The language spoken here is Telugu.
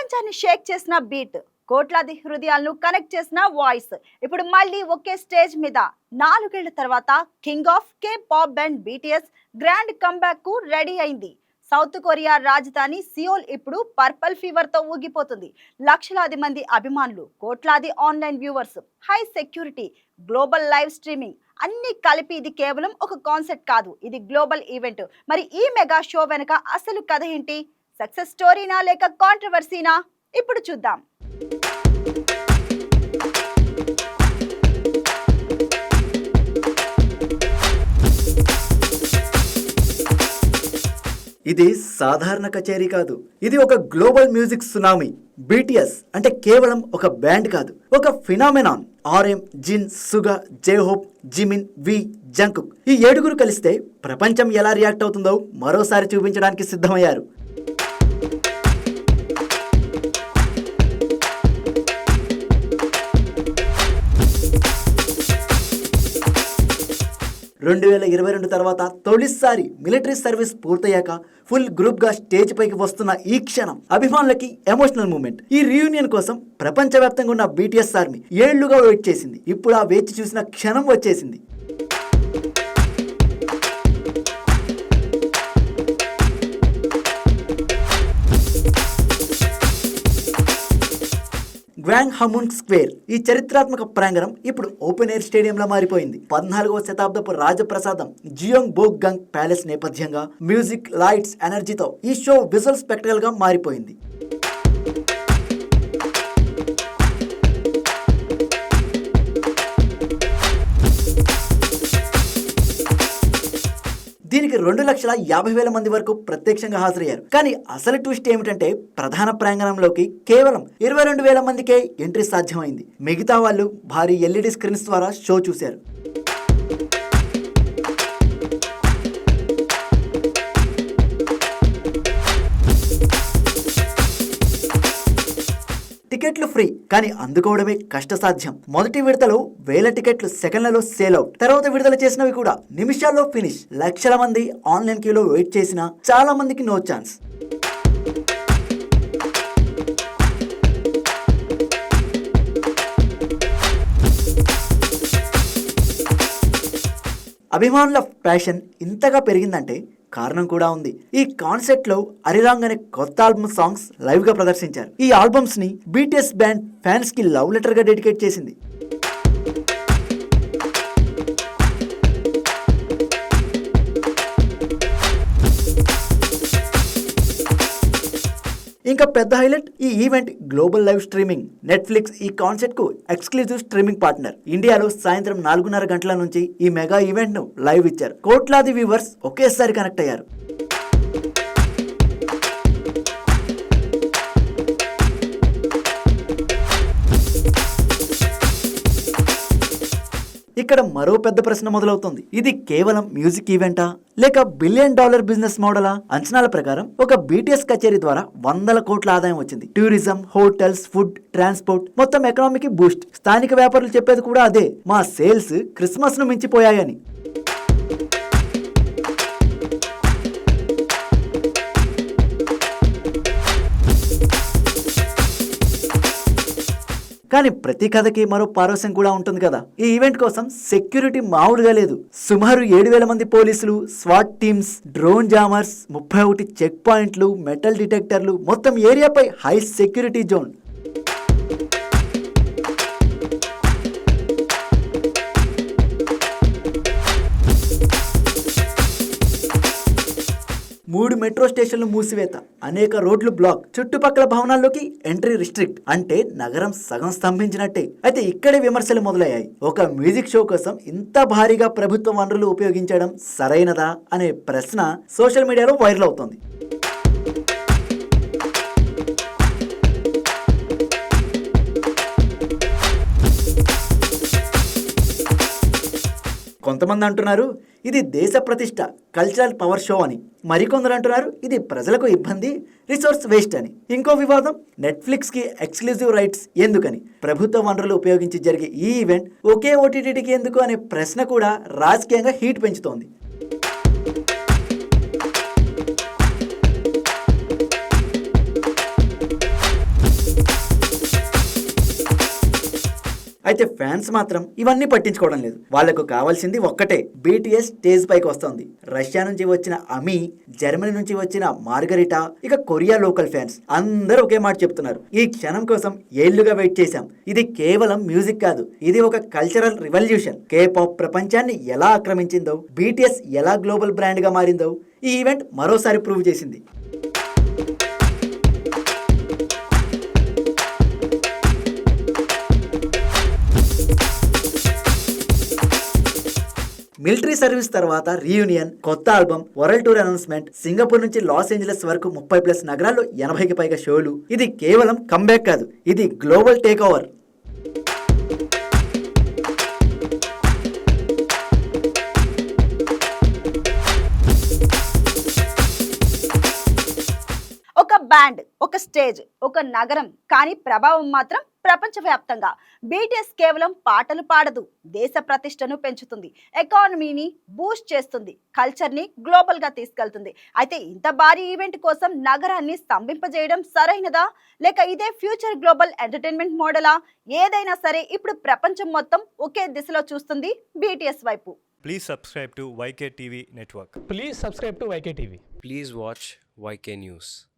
ప్రపంచాన్ని షేక్ చేసిన బీట్, కోట్లాది హృదయాలను కనెక్ట్ చేసిన వాయిస్ ఇప్పుడు మళ్ళీ ఒకే స్టేజ్ మీద 4 ఏళ్ల తర్వాత king of K pop band BTS grand comeback కు రెడీ అయింది. సౌత్ కొరియా రాజధాని సియోల్ ఇప్పుడు పర్పల్ ఫీవర్ తో ఊగిపోతుంది. లక్షలాది మంది అభిమానులు, కోట్లాది online viewers, high security, global live streaming అన్ని కలిపి ఇది కేవలం ఒక కాన్సెప్ట్ కాదు, ఇది గ్లోబల్ ఈవెంట్. మరి ఈ మెగా షో వెనుక అసలు కథ ఏంటి? సక్సెస్ స్టోరీనా లేక కాంట్రవర్సీనా? ఇప్పుడు చూద్దాం. ఇది సాధారణ కచేరీ కాదు, ఇది ఒక గ్లోబల్ మ్యూజిక్ సునామీ. బీటీఎస్ అంటే కేవలం ఒక బ్యాండ్ కాదు, ఒక ఫినామినాన్. RM, జిన్, సుగా, జేహోప్, జిమిన్, వి, జంకుక్ ఈ 7 కలిస్తే ప్రపంచం ఎలా రియాక్ట్ అవుతుందో మరోసారి చూపించడానికి సిద్ధమయ్యారు. రెండు 2022 తర్వాత తొలిసారి మిలిటరీ సర్వీస్ పూర్తయ్యాక ఫుల్ గ్రూప్ గా స్టేజ్ పైకి వస్తున్న ఈ క్షణం అభిమానులకి ఎమోషనల్ మూమెంట్. ఈ రీయూనియన్ కోసం ప్రపంచవ్యాప్తంగా ఉన్న బీటీఎస్ ఆర్మీ ఏళ్లుగా వెయిట్ చేసింది. ఇప్పుడు ఆ వేచి చూసిన క్షణం వచ్చేసింది. గ్వాంగ్ హమున్ స్క్వేర్ ఈ చరిత్రాత్మక ప్రాంగణం ఇప్పుడు ఓపెన్ ఎయిర్ స్టేడియంలా మారిపోయింది. 14వ శతాబ్దపు రాజప్రసాదం జియోంగ్ బోక్ గంగ్ ప్యాలెస్ నేపథ్యంగా మ్యూజిక్, లైట్స్, ఎనర్జీతో ఈ షో విజువల్ స్పెక్టకల్ గా మారిపోయింది. దీనికి 2,50,000 మంది వరకు ప్రత్యక్షంగా హాజరయ్యారు. కానీ అసలు ట్విస్ట్ ఏమిటంటే ప్రధాన ప్రాంగణంలోకి కేవలం 22,000 మందికే ఎంట్రీ సాధ్యమైంది. మిగతా వాళ్ళు భారీ LED స్క్రీన్స్ ద్వారా షో చూశారు. టికెట్లు ఫ్రీ, కానీ అందుకోవడమే కష్టసాధ్యం. మొదటి విడతలో 1000 టికెట్లు సెకండ్లలో సేల్ అవుట్. తర్వాత విడుదల చేసినవి కూడా నిమిషాల్లో ఫినిష్. లక్షల మంది ఆన్లైన్ క్యూలో వెయిట్ చేసినా చాలా మందికి నో ఛాన్స్. అభిమానుల ప్యాషన్ ఇంతగా పెరిగిందంటే కారణం కూడా ఉంది. ఈ కాన్సెప్ట్ లో అరిరాంగ్ అనే కొత్త ఆల్బమ్ సాంగ్స్ లైవ్ గా ప్రదర్శించారు. ఈ ఆల్బమ్స్ ని బీటీఎస్ బ్యాండ్ ఫ్యాన్స్ కి లవ్ లెటర్ గా డెడికేట్ చేసింది. ఇంకా పెద్ద హైలైట్, ఈ event global live streaming. Netflix ఈ కాన్సెప్ట్ కు ఎక్స్క్లూజివ్ స్ట్రీమింగ్ పార్ట్నర్. ఇండియాలో సాయంత్రం 4:30 గంటల నుంచి ఈ మెగా ఈవెంట్ ను లైవ్ ఇచ్చారు. కోట్లాది వ్యూవర్స్ ఒకేసారి కనెక్ట్ అయ్యారు. ఇక్కడ మరో పెద్ద ప్రశ్న మొదలవుతుంది. ఇది కేవలం మ్యూజిక్ ఈవెంటా లేక $1 బిలియన్ బిజినెస్ మోడలా? అంచనాల ప్రకారం ఒక బీటీఎస్ కచేరీ ద్వారా 100 కోట్ల ఆదాయం వచ్చింది. టూరిజం, హోటల్స్, ఫుడ్, ట్రాన్స్పోర్ట్ మొత్తం ఎకనామీకి బూస్ట్. స్థానిక వ్యాపారులు చెప్పేది కూడా అదే, మా సేల్స్ క్రిస్మస్ ను మించిపోయాయని. కానీ ప్రతి కథకి మరో పారవశ్యం కూడా ఉంటుంది కదా. ఈ ఈవెంట్ కోసం సెక్యూరిటీ మామూలుగా లేదు. సుమారు 7,000 మంది పోలీసులు, స్వాట్ టీమ్స్, డ్రోన్ జామర్స్, 31 చెక్ పాయింట్లు, మెటల్ డిటెక్టర్లు, మొత్తం ఏరియాపై హై సెక్యూరిటీ జోన్. మూడు మెట్రో స్టేషన్లు మూసివేత, అనేక రోడ్లు బ్లాక్, చుట్టుపక్కల భవనాల్లోకి ఎంట్రీ రిస్ట్రిక్ట్. అంటే నగరం సగం స్తంభించినట్టే. అయితే ఇక్కడే విమర్శలు మొదలయ్యాయి. ఒక మ్యూజిక్ షో కోసం ఇంత భారీగా ప్రభుత్వ వనరులు ఉపయోగించడం సరైనదా అనే ప్రశ్న సోషల్ మీడియాలో వైరల్ అవుతోంది. కొంతమంది అంటున్నారు ఇది దేశ ప్రతిష్ట, కల్చరల్ పవర్ షో అని. మరికొందరు అంటున్నారు ఇది ప్రజలకు ఇబ్బంది, రిసోర్స్ వేస్ట్ అని. ఇంకో వివాదం, నెట్ఫ్లిక్స్ కి ఎక్స్క్లూజివ్ రైట్స్ ఎందుకని. ప్రభుత్వ వనరులు ఉపయోగించి జరిగే ఈ ఈవెంట్ ఒకే ఓటీటీకి ఎందుకు అనే ప్రశ్న కూడా రాజకీయంగా హీట్ పెంచుతోంది. అయితే ఫ్యాన్స్ మాత్రం ఇవన్నీ పట్టించుకోవడం లేదు. వాళ్లకు కావాల్సింది ఒక్కటే, BTS స్టేజ్ పైకి వస్తోంది. రష్యా నుంచి వచ్చిన అమీ, జర్మనీ నుంచి వచ్చిన మార్గరిటా, ఇక కొరియా లోకల్ ఫ్యాన్స్ అందరూ ఒకే మాట చెప్తున్నారు, ఈ క్షణం కోసం ఏళ్లుగా వెయిట్ చేశాం. ఇది కేవలం మ్యూజిక్ కాదు, ఇది ఒక కల్చరల్ రివల్యూషన్. K-pop ప్రపంచాన్ని ఎలా ఆక్రమించిందో, BTS ఎలా గ్లోబల్ బ్రాండ్ గా మారిందో ఈ ఈవెంట్ మరోసారి ప్రూవ్ చేసింది. మిలిటరీ సర్వీస్ తర్వాత రీయూనియన్, కొత్త album, world tour announcement, Singapore నుంచి లాస్ ఏంజలస్ వరకు 30+ నగరాల్లో 80కి పైగా షోలు. ఇది కేవలం కంబ్యాక్ కాదు, ఇది గ్లోబల్ టేక్ ఓవర్. ఒక బ్యాండ్, ఒక స్టేజ్, ఒక నగరం, కానీ ప్రభావం మాత్రం ప్రపంచవ్యాప్తంగా. BTS కేవలం పాటలు పాడదు, దేశ ప్రతిష్టను పెంచుతుంది, ఎకానమీని బూస్ట్ చేస్తుంది, కల్చర్ని గ్లోబల్ గా తీసుకెళ్తుంది. అయితే ఇంత భారీ ఈవెంట్ కోసం నగరాన్ని స్తంభింపజేయడం సరైనదా, లేక ఇదే ఫ్యూచర్ గ్లోబల్ ఎంటర్టైన్మెంట్ మోడలా? ఏదైనా సరే ఇప్పుడు ప్రపంచం మొత్తం ఒకే దిశలో చూస్తుంది BTS వైపు. Please subscribe to YK TV Network. Please subscribe to YK TV. Please watch YK News.